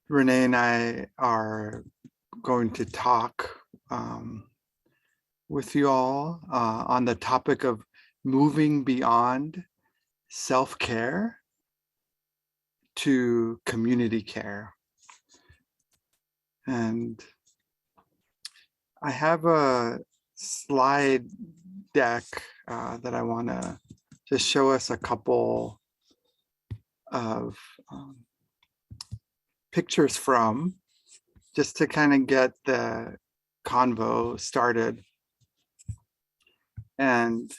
Renee and I are going to talk with you all on the topic of moving beyond self-care to community care. And I have a slide deck that I want to just show us a couple of pictures from, just to kind of get the convo started. And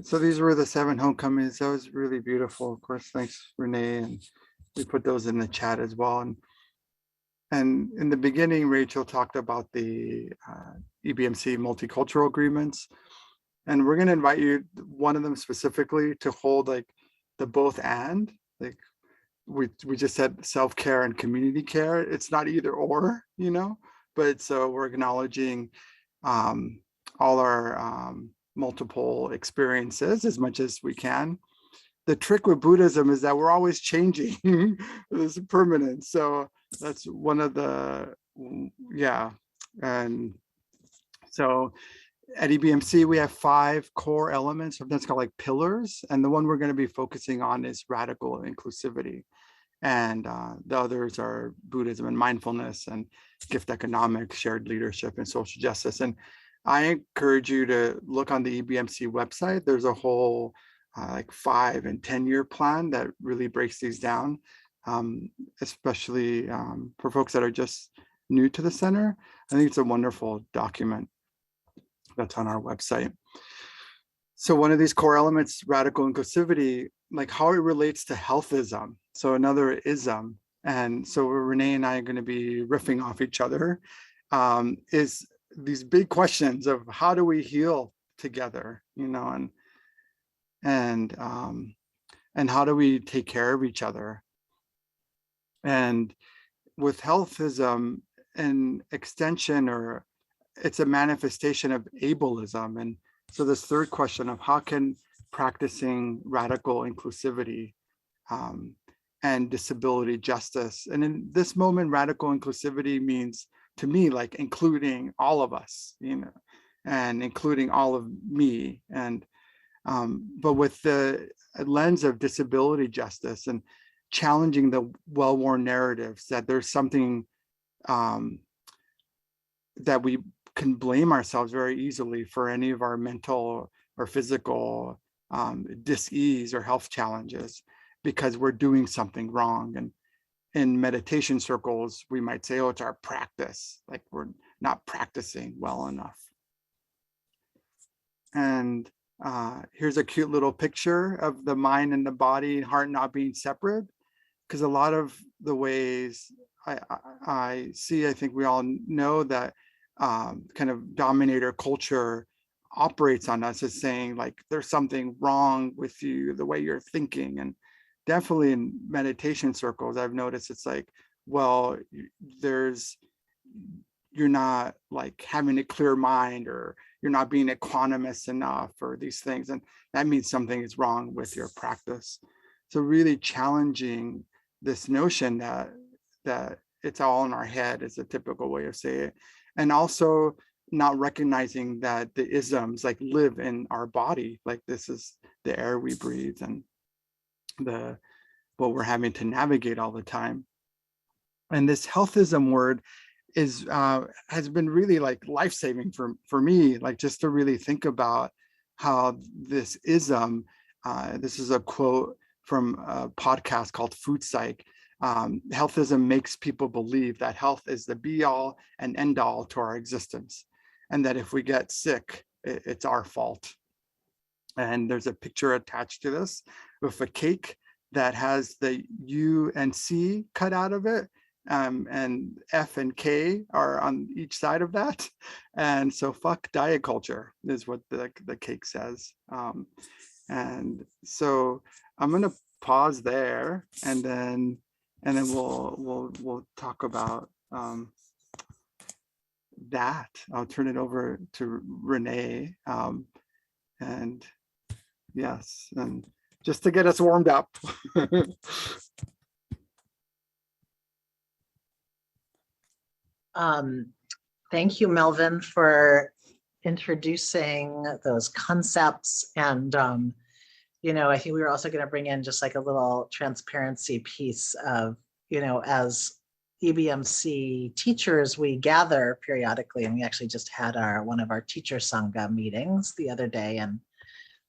so these were the 7 homecomings. That was really beautiful. Of course, thanks, Renee. And we put those in the chat as well. And in the beginning, Rachel talked about the EBMC multicultural agreements. And we're going to invite you, one of them specifically, to hold like the both and. Like we just said self-care and community care. It's not either or, you know, but so we're acknowledging all our multiple experiences as much as we can. The trick with Buddhism is that we're always changing. It's permanent. So that's one of the, yeah. And so at EBMC, we have 5 core elements, sometimes called like pillars. And the one we're going to be focusing on is radical inclusivity. And the others are Buddhism and mindfulness and gift economics, shared leadership, and social justice. And I encourage you to look on the EBMC website. There's a whole like 5 and 10-year plan that really breaks these down, especially for folks that are just new to the center. I think it's a wonderful document that's on our website. So one of these core elements, radical inclusivity, like how it relates to healthism. So another ism. And so Renee and I are going to be riffing off each other, is these big questions of how do we heal together, you know, and how do we take care of each other? And with healthism, an extension, or it's a manifestation of ableism. And so this third question of how can practicing radical inclusivity and disability justice, and in this moment, radical inclusivity means to me like including all of us, you know, and including all of me, and but with the lens of disability justice and challenging the well-worn narratives that there's something that we can blame ourselves very easily for any of our mental or physical dis-ease or health challenges because we're doing something wrong. And in meditation circles, we might say, oh, it's our practice, like we're not practicing well enough. And here's a cute little picture of the mind and the body and heart not being separate, because a lot of the ways I see, I think we all know that kind of dominator culture operates on us as saying like there's something wrong with you, the way you're thinking. And definitely in meditation circles, I've noticed it's like, well, you're not like having a clear mind, or you're not being equanimous enough, or these things, and that means something is wrong with your practice. So really challenging this notion that it's all in our head is a typical way of saying it. And also not recognizing that the isms like live in our body, like this is the air we breathe and what we're having to navigate all the time. And this healthism word is has been really like life-saving for me, like just to really think about how this ism, this is a quote from a podcast called Food Psych. Healthism makes people believe that health is the be-all and end-all to our existence, and that if we get sick, it's our fault. And there's a picture attached to this with a cake that has the U and C cut out of it, and F and K are on each side of that. And so fuck diet culture is what the cake says. And so I'm going to pause there, and then we'll talk about that. I'll turn it over to Renee. And yes, and just to get us warmed up. Thank you, Melvin, for introducing those concepts. And, I think we were also going to bring in just like a little transparency piece of, as EBMC teachers, we gather periodically, and we actually just had one of our teacher Sangha meetings the other day, and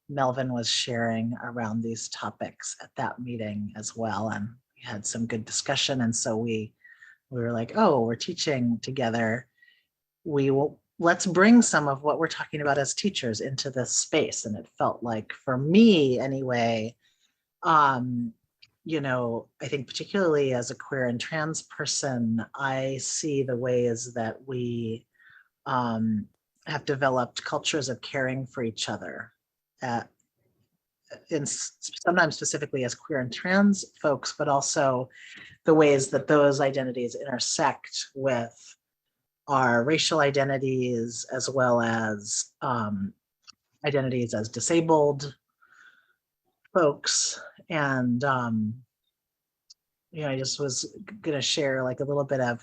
Melvin was sharing around these topics at that meeting as well. And we had some good discussion. And so we were like, oh, we're teaching together. Let's bring some of what we're talking about as teachers into this space. And it felt like, for me anyway, I think particularly as a queer and trans person, I see the ways that we have developed cultures of caring for each other, sometimes specifically as queer and trans folks, but also the ways that those identities intersect with our racial identities, as well as identities as disabled folks. And, I just was going to share like a little bit of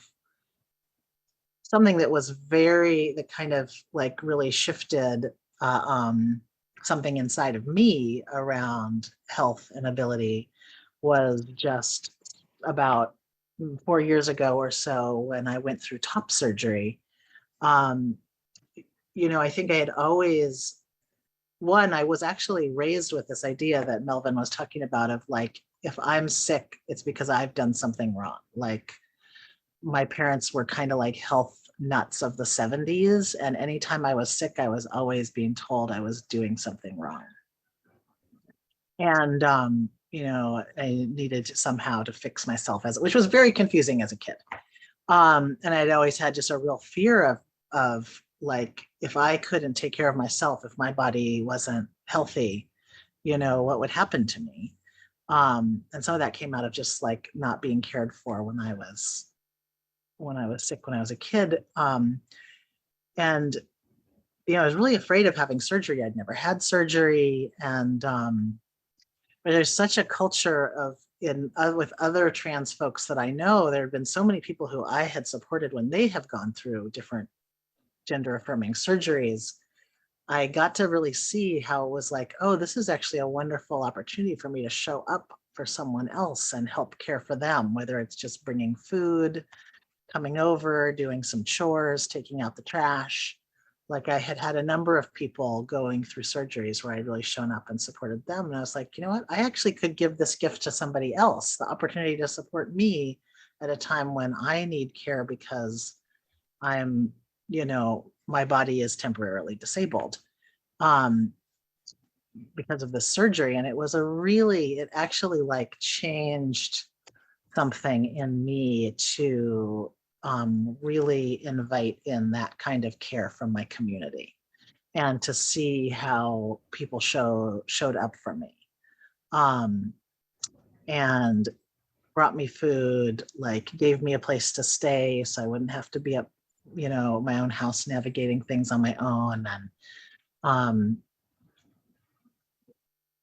something that was that kind of like really shifted something inside of me around health and ability. Was just about 4 years ago or so when I went through top surgery. I think I had always, I was actually raised with this idea that Melvin was talking about of like, if I'm sick, it's because I've done something wrong. Like, my parents were kind of like health nuts of the 70s. And anytime I was sick, I was always being told I was doing something wrong. And, I needed somehow to fix myself, which was very confusing as a kid. And I'd always had just a real fear of like, if I couldn't take care of myself, if my body wasn't healthy, what would happen to me? And some of that came out of just like not being cared for when I was sick when I was a kid. And, I was really afraid of having surgery. I'd never had surgery. And, but there's such a culture with other trans folks that I know. There have been so many people who I had supported when they have gone through different gender affirming surgeries. I got to really see how it was like, oh, this is actually a wonderful opportunity for me to show up for someone else and help care for them, whether it's just bringing food, coming over, doing some chores, taking out the trash. Like, I had a number of people going through surgeries where I'd really shown up and supported them. And I was like, you know what? I actually could give this gift to somebody else, the opportunity to support me at a time when I need care because I'm, my body is temporarily disabled because of this surgery. And it actually like changed something in me to really invite in that kind of care from my community and to see how people showed up for me and brought me food, like gave me a place to stay so I wouldn't have to be up, my own house navigating things on my own.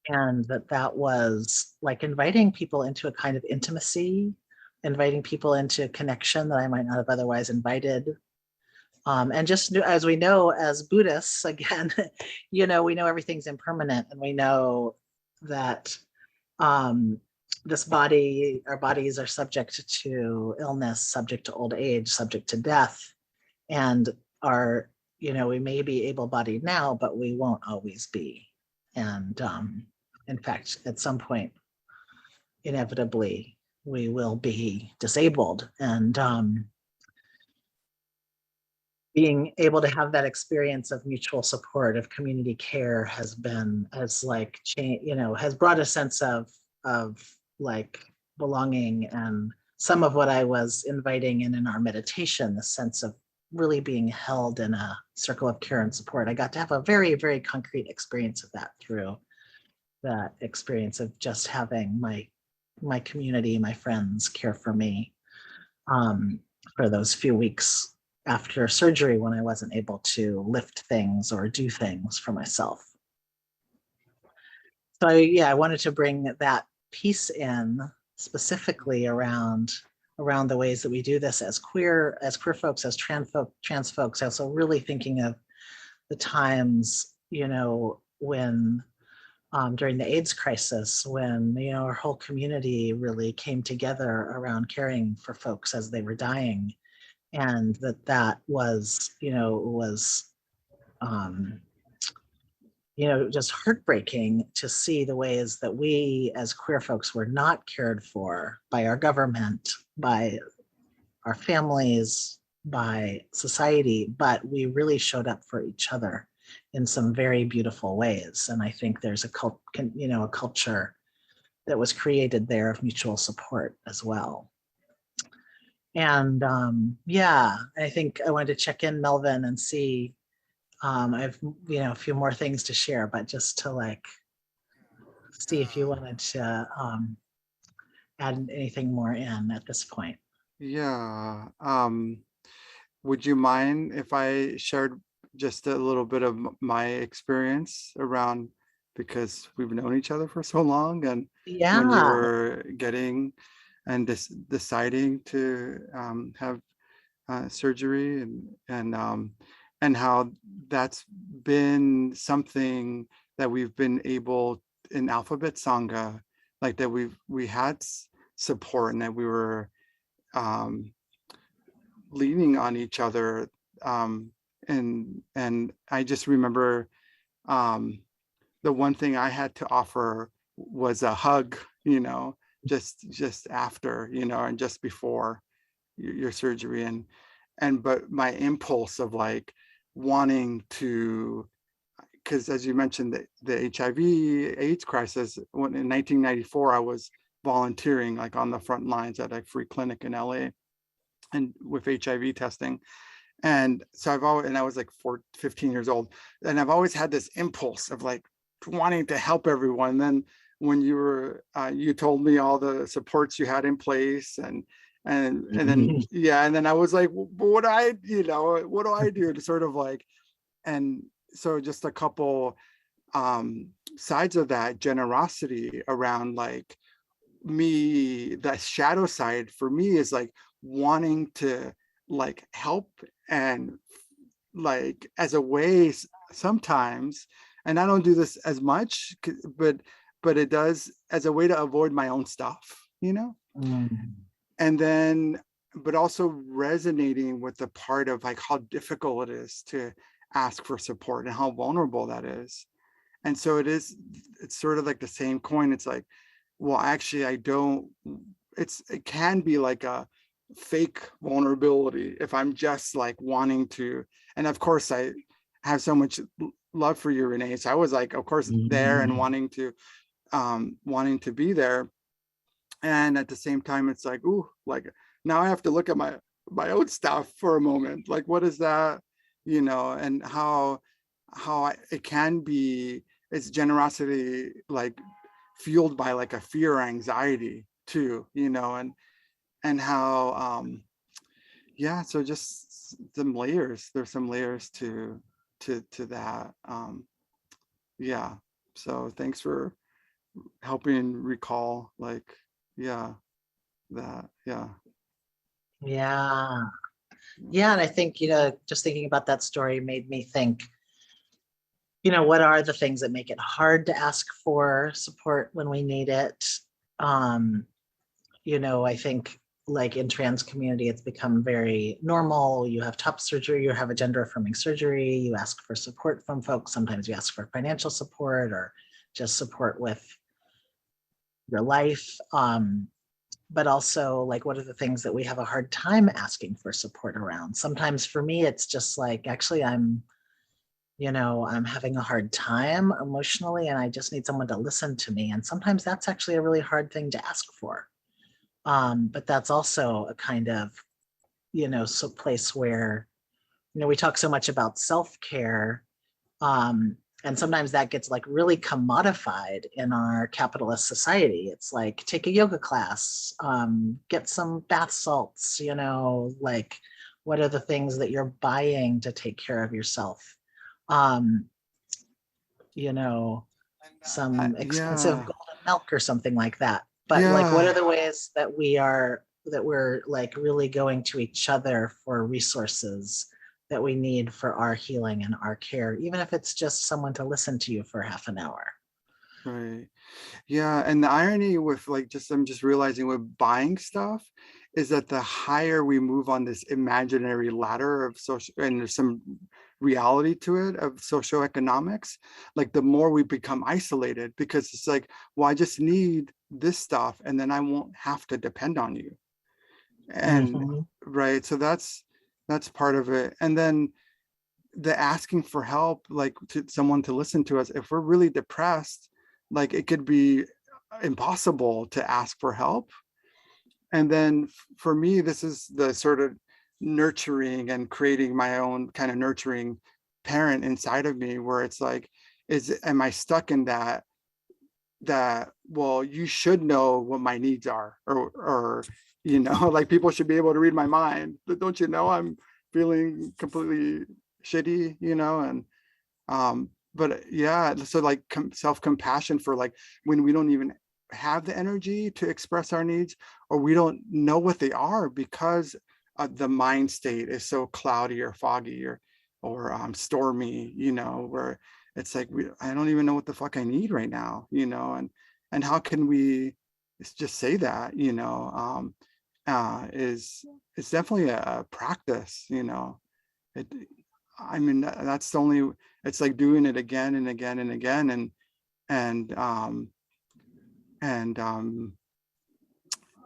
And that was like inviting people into a kind of intimacy, inviting people into connection that I might not have otherwise invited. And just as we know, as Buddhists, again, we know everything's impermanent, and we know that this body, our bodies are subject to illness, subject to old age, subject to death, and we may be able-bodied now, but we won't always be. And in fact, at some point, inevitably, we will be disabled. And being able to have that experience of mutual support, of community care has brought a sense of like belonging, and some of what I was inviting in our meditation, the sense of really being held in a circle of care and support. I got to have a very, very concrete experience of that through that experience of just having my community, my friends care for me for those few weeks after surgery when I wasn't able to lift things or do things for myself. So I wanted to bring that piece in specifically around around the ways that we do this as queer folks, as trans folks, also really thinking of the times, when during the AIDS crisis, when, our whole community really came together around caring for folks as they were dying. And that was, just heartbreaking to see the ways that we as queer folks were not cared for by our government, by our families, by society, but we really showed up for each other in some very beautiful ways. And I think there's a culture that was created there of mutual support as well. And I think I wanted to check in, Melvin, and see, I have, a few more things to share, but just to see if you wanted to add anything more in at this point. Yeah. Would you mind if I shared just a little bit of my experience around, because we've known each other for so long, and when you were getting and deciding to have surgery, and how that's been something that we've been able in Alphabet Sangha, like that we had support, and that we were leaning on each other, and I just remember the one thing I had to offer was a hug, just after, and just before your surgery, but my impulse of wanting to, because as you mentioned, the HIV AIDS crisis, when in 1994 I was volunteering on the front lines at a free clinic in LA, and with HIV testing. And so I was 15 years old, and I've always had this impulse of wanting to help everyone. And then when you told me all the supports you had in place, and then I was like, what do I do to sort of and so just a couple sides of that generosity around me, the shadow side for me is wanting to help, and as a way sometimes, and I don't do this as much, but it does as a way to avoid my own stuff, and then but also resonating with the part of how difficult it is to ask for support and how vulnerable that is. And so it's sort of the same coin. It's well, actually I don't, it can be a fake vulnerability if I'm just wanting to. And of course I have so much love for you, Renee, so I was of course there and wanting to be there. And at the same time it's now I have to look at my own stuff for a moment, what is that, and how it can be, it's generosity fueled by a fear or anxiety too, and how so just some layers, there's some layers to that. So thanks for helping recall that. And I think just thinking about that story made me think, what are the things that make it hard to ask for support when we need it? I think in trans community, it's become very normal. You have top surgery, you have a gender affirming surgery, you ask for support from folks. Sometimes you ask for financial support or just support with your life. But also what are the things that we have a hard time asking for support around? Sometimes for me, it's just actually I'm having a hard time emotionally, and I just need someone to listen to me. And sometimes that's actually a really hard thing to ask for. But that's also a kind of, place where, we talk so much about self-care. And sometimes that gets really commodified in our capitalist society. It's take a yoga class, get some bath salts, what are the things that you're buying to take care of yourself? Some expensive golden milk or something like that. But what are the ways that we are that we're like really going to each other for resources that we need for our healing and our care, even if it's just someone to listen to you for half an hour. Right. Yeah. And the irony with like, I'm just realizing with buying stuff is that the higher we move on this imaginary ladder of social, and there's some reality to it of socioeconomics, like the more we become isolated, because it's like, well, I just need this stuff and then I won't have to depend on you. And right. So that's part of it. And then the asking for help, like to someone to listen to us, if we're really depressed, like it could be impossible to ask for help. And then for me, this is the sort of nurturing and creating my own kind of nurturing parent inside of me, where it's like, am I stuck in that, well, you should know what my needs are, or like people should be able to read my mind, but don't you know I'm feeling completely shitty, and but yeah, so like self-compassion for like when we don't even have the energy to express our needs, or we don't know what they are because the mind state is so cloudy or foggy or stormy, where it's like I don't even know what the fuck I need right now, and how can we just say that, is it's definitely a practice, it, I mean, that's the only, it's like doing it again and again and again. And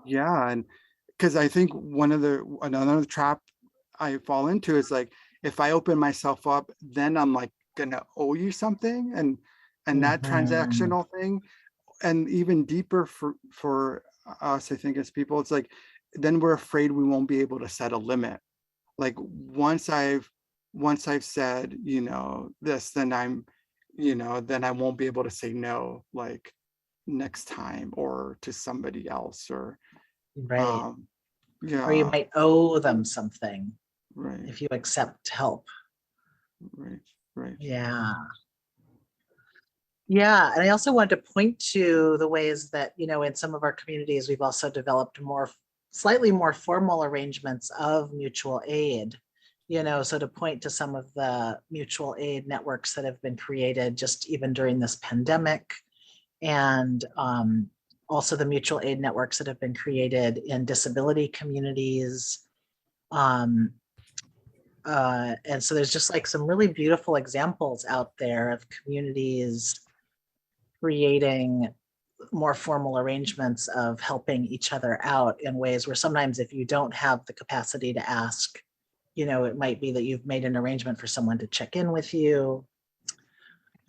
yeah. And because I think another trap I fall into is like, if I open myself up, then I'm like gonna owe you something, and that transactional thing. And even deeper for us, I think, as people, it's like, then we're afraid we won't be able to set a limit. Like once I've said, this, then then I won't be able to say no, like next time, or to somebody else, or Right. Or you yeah, might owe them something right, if you accept help. right. Yeah. Yeah. And I also wanted to point to the ways that, in some of our communities, we've also developed slightly more formal arrangements of mutual aid, so to point to some of the mutual aid networks that have been created just even during this pandemic, and also the mutual aid networks that have been created in disability communities. And so there's just like some really beautiful examples out there of communities creating more formal arrangements of helping each other out in ways where sometimes if you don't have the capacity to ask, it might be that you've made an arrangement for someone to check in with you. I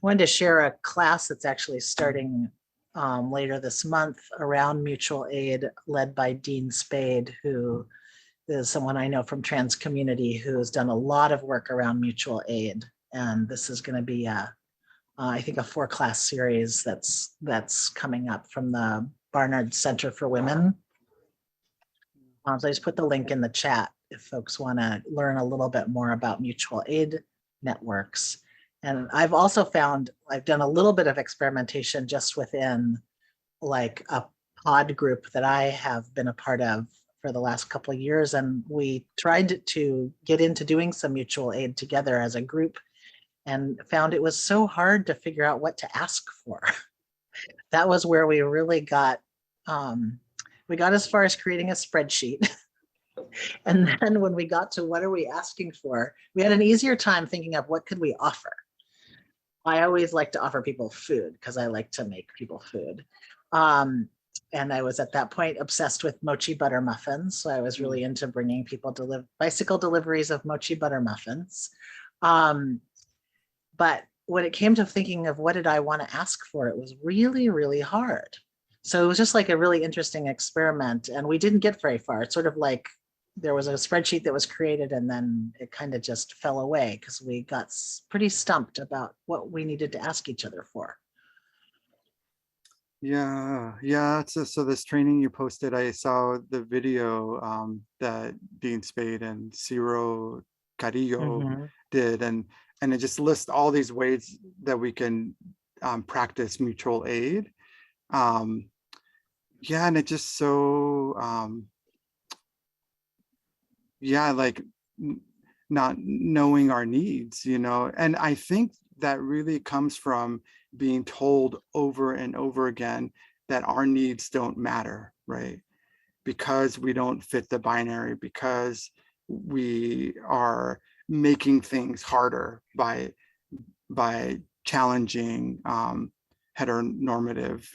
wanted to share a class that's actually starting later this month around mutual aid, led by Dean Spade, who is someone I know from trans community who's done a lot of work around mutual aid. And this is going to be I think a 4-class series that's coming up from the Barnard Center for Women. So I just put the link in the chat if folks want to learn a little bit more about mutual aid networks. And I've also found I've done a little bit of experimentation just within like a pod group that I have been a part of for the last couple of years. And we tried to get into doing some mutual aid together as a group, and found it was so hard to figure out what to ask for. That was where we really got as far as creating a spreadsheet. And then when we got to what are we asking for, we had an easier time thinking of what could we offer. I always like to offer people food because I like to make people food. And I was at that point obsessed with mochi butter muffins. So I was really into bringing people bicycle deliveries of mochi butter muffins. But when it came to thinking of what did I want to ask for, it was really, really hard. So it was just like a really interesting experiment, and we didn't get very far. It's sort of like there was a spreadsheet that was created and then it kind of just fell away because we got pretty stumped about what we needed to ask each other for. Yeah. So this training you posted, I saw the video that Dean Spade and Ciro Carillo did, and it just lists all these ways that we can practice mutual aid. Yeah, and it just so yeah, like not knowing our needs, and I think that really comes from being told over and over again that our needs don't matter, right? Because we don't fit the binary, because we are making things harder by challenging heteronormative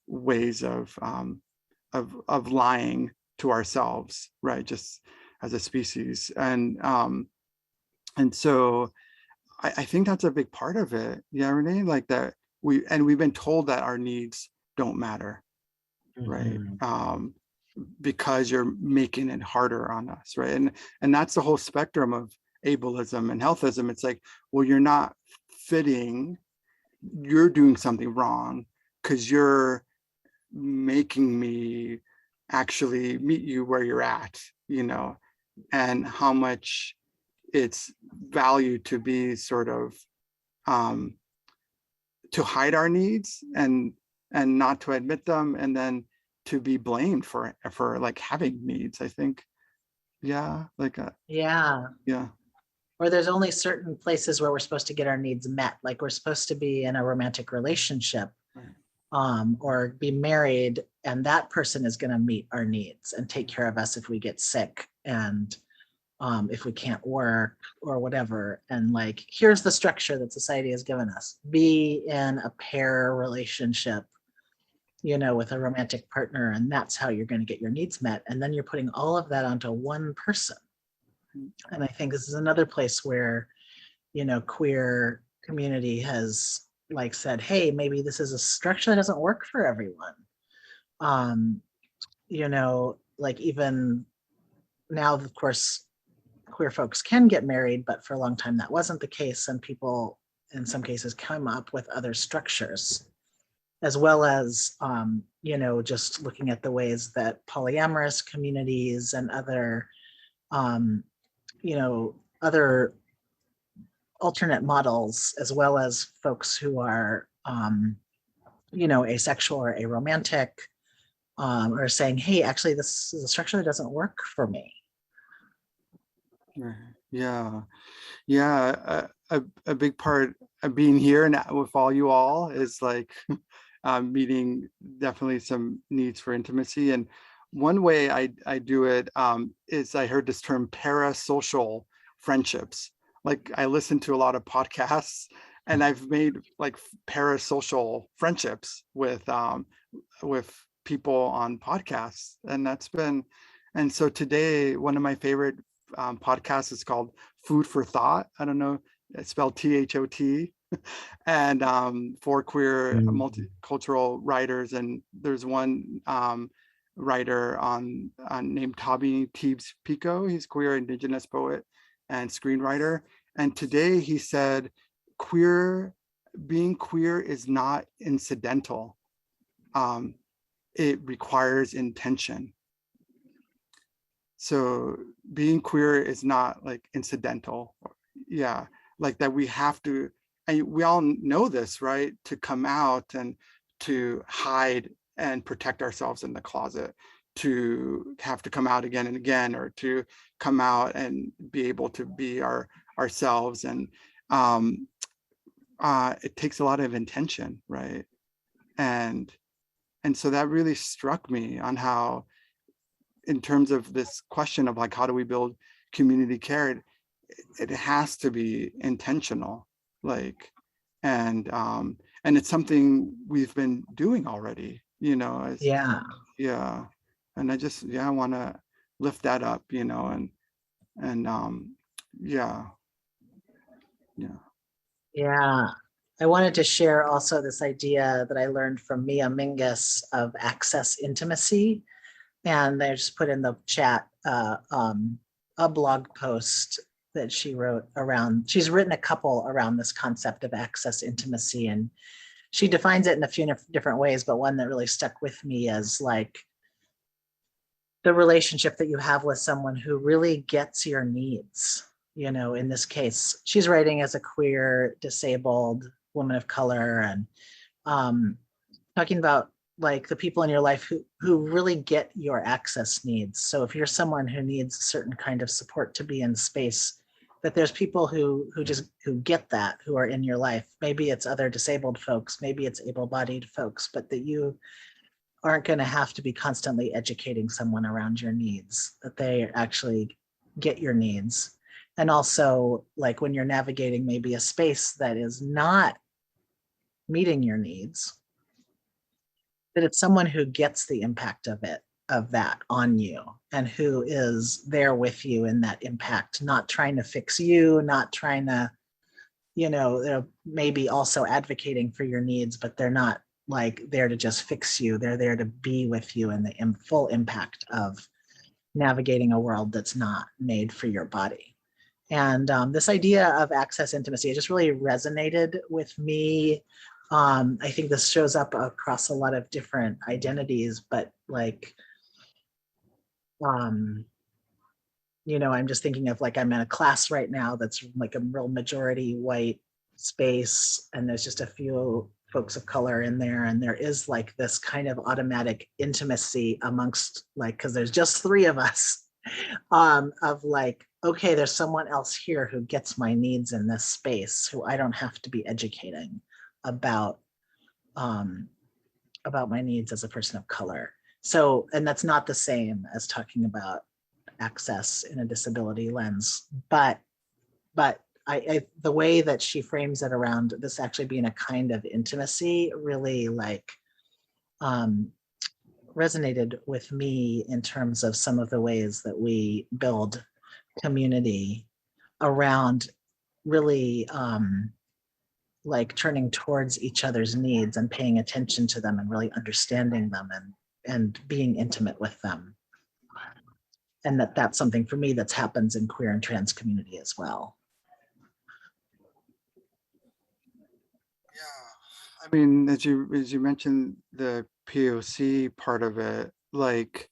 ways of lying to ourselves, right? Just as a species, and so I think that's a big part of it. Yeah, Renee, like that we've been told that our needs don't matter, right? Mhm. Because you're making it harder on us, right? And that's the whole spectrum of ableism and healthism. It's like, well, you're not fitting, you're doing something wrong because you're making me actually meet you where you're at, and how much it's valued to be sort of um, to hide our needs and not to admit them, and then to be blamed for like having needs. I think, yeah, like Yeah. yeah, Or there's only certain places where we're supposed to get our needs met. Like we're supposed to be in a romantic relationship, right. or be married, and that person is going to meet our needs and take care of us if we get sick and if we can't work or whatever. And like, here's the structure that society has given us: be in a pair relationship, with a romantic partner, and that's how you're going to get your needs met. And then you're putting all of that onto one person. And I think this is another place where, queer community has like said, hey, maybe this is a structure that doesn't work for everyone. Um, like even now, of course, queer folks can get married, but for a long time that wasn't the case. And people, in some cases, come up with other structures, as well as, just looking at the ways that polyamorous communities and other, other alternate models, as well as folks who are, asexual or aromantic, are saying, hey, actually, this is a structure that doesn't work for me. Yeah, yeah. A big part of being here and with all you all is like meeting definitely some needs for intimacy. And one way I do it is, I heard this term, parasocial friendships. Like I listen to a lot of podcasts, and I've made like parasocial friendships with people on podcasts, and and so today one of my favorite podcasts is called Food for Thought. I don't know, it's spelled THOT, and for queer multicultural writers. And there's one writer named Tabi Teebs Pico. He's queer Indigenous poet and screenwriter. And today he said, being queer is not incidental. It requires intention. So being queer is not like incidental. Yeah, like that we have to, and we all know this, right? To come out and to hide and protect ourselves in the closet, to have to come out again and again, or to come out and be able to be ourselves. And it takes a lot of intention, right? And so that really struck me on how, in terms of this question of like, how do we build community care? It has to be intentional, like, and it's something we've been doing already, Yeah. yeah. And I want to lift that up, and yeah, yeah. Yeah. I wanted to share also this idea that I learned from Mia Mingus of access intimacy. And I just put in the chat a blog post that she wrote around, she's written a couple around this concept of access intimacy. And she defines it in a few different ways, but one that really stuck with me is like the relationship that you have with someone who really gets your needs. In this case, she's writing as a queer, disabled woman of color, and talking about like the people in your life who really get your access needs. So if you're someone who needs a certain kind of support to be in space, that there's people who get that, who are in your life. Maybe it's other disabled folks, maybe it's able-bodied folks, but that you aren't going to have to be constantly educating someone around your needs, that they actually get your needs. And also, like when you're navigating maybe a space that is not meeting your needs, that it's someone who gets the impact of it, of that on you, and who is there with you in that impact, not trying to fix you, not trying to, they're maybe also advocating for your needs, but they're not like there to just fix you. They're there to be with you in the full impact of navigating a world that's not made for your body. And this idea of access intimacy, it just really resonated with me. I think this shows up across a lot of different identities, but like, I'm just thinking of like, I'm in a class right now that's like a real majority white space, and there's just a few folks of color in there. And there is like this kind of automatic intimacy amongst, like, because there's just three of us, of like, okay, there's someone else here who gets my needs in this space, who I don't have to be educating about my needs as a person of color. So, and that's not the same as talking about access in a disability lens, but the way that she frames it around this actually being a kind of intimacy really like resonated with me in terms of some of the ways that we build community around really like turning towards each other's needs and paying attention to them and really understanding them and being intimate with them. And that's something for me that's happens in queer and trans community as well. Yeah, I mean, as you mentioned the POC part of it, like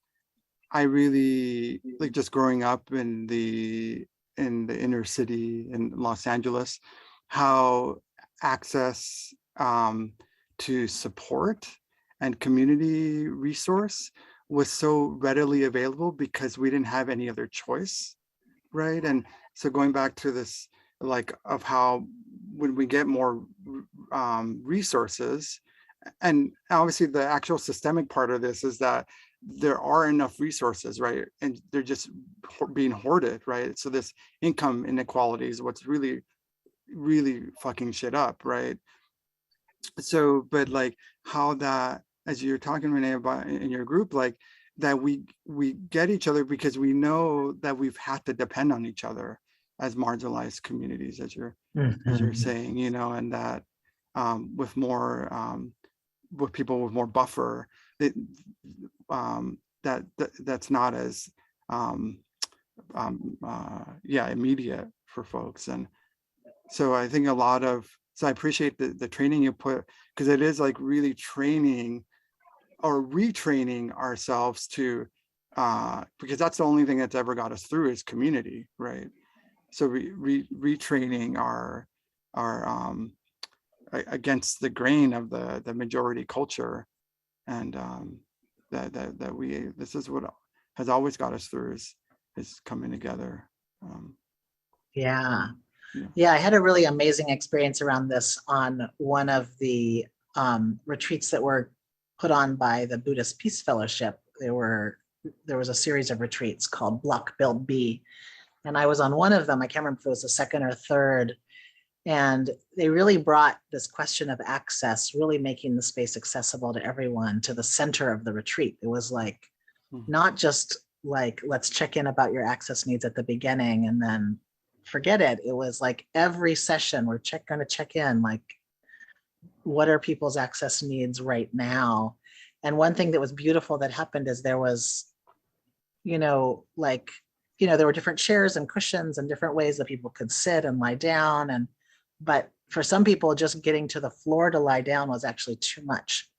I really like just growing up in the inner city in Los Angeles, how access to support and community resource was so readily available because we didn't have any other choice, right? And so going back to this, like of how when we get more resources, and obviously the actual systemic part of this is that there are enough resources, right? And they're just being hoarded, right? So this income inequality is what's really, really fucking shit up, right? So, but like how that, as you're talking, Renee, about in your group, like that we get each other because we know that we've had to depend on each other as marginalized communities, as you're saying, and that with more with people with more buffer, that's not as immediate for folks. And so I think so I appreciate the training you put, because it is like really training or retraining ourselves to because that's the only thing that's ever got us through is community, right? So retraining our against the grain of the majority culture, and that this is what has always got us through is coming together. Yeah, I had a really amazing experience around this on one of the retreats that were put on by the Buddhist Peace Fellowship. There was a series of retreats called Block Build B, and I was on one of them. I can't remember if it was the second or third. And they really brought this question of access, really making the space accessible to everyone, to the center of the retreat. It was like, not just like, let's check in about your access needs at the beginning and then forget it. It was like every session we're going to check in, like, what are people's access needs right now? And one thing that was beautiful that happened is there was, there were different chairs and cushions and different ways that people could sit and lie down. But for some people, just getting to the floor to lie down was actually too much.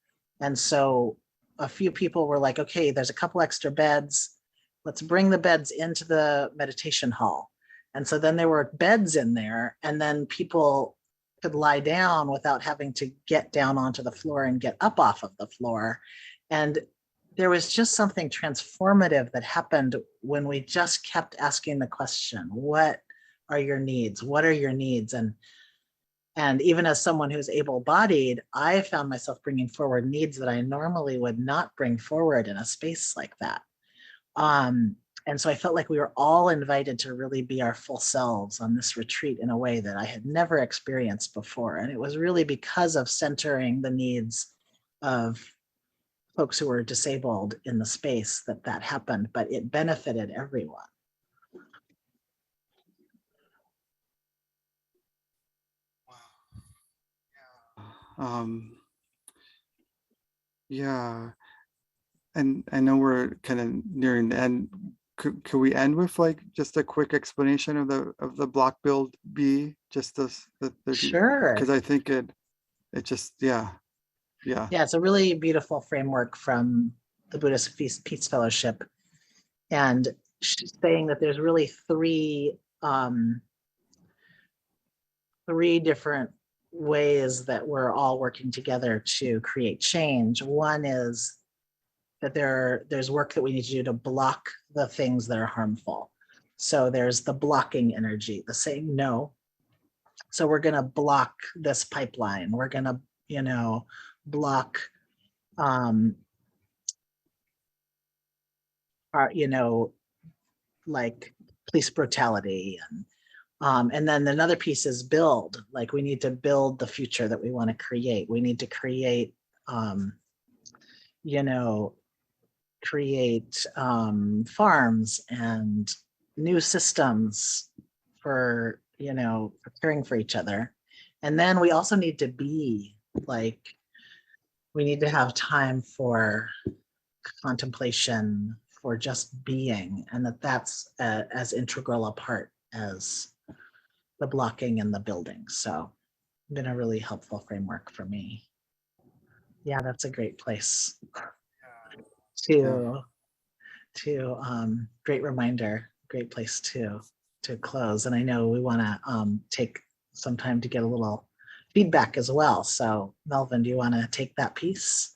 And so a few people were like, okay, there's a couple extra beds. Let's bring the beds into the meditation hall. And so then there were beds in there, and then people could lie down without having to get down onto the floor and get up off of the floor. And there was just something transformative that happened when we just kept asking the question, what are your needs? What are your needs? And even as someone who's able-bodied, I found myself bringing forward needs that I normally would not bring forward in a space like that. And so I felt like we were all invited to really be our full selves on this retreat in a way that I had never experienced before. And it was really because of centering the needs of folks who were disabled in the space that happened, but it benefited everyone. Yeah, and I know we're kind of nearing the end. Could we end with like just a quick explanation of the block build B, just this Sure. because I think it just yeah. Yeah, it's a really beautiful framework from the Buddhist Peace Fellowship, and she's saying that there's really three different ways that we're all working together to create change. One is that there's work that we need to do to block the things that are harmful. So there's the blocking energy, the saying no. So we're going to block this pipeline. We're going to, block like police brutality. And then another piece is build. Like we need to build the future that we want to create. We need to create, farms and new systems for, caring for each other. And then we also need to be like, we need to have time for contemplation, for just being, and that's as integral a part as the blocking and the building. So been a really helpful framework for me. Yeah, that's a great place to great reminder, great place to close. And I know we want to take some time to get a little feedback as well. So Melvin, do you want to take that piece?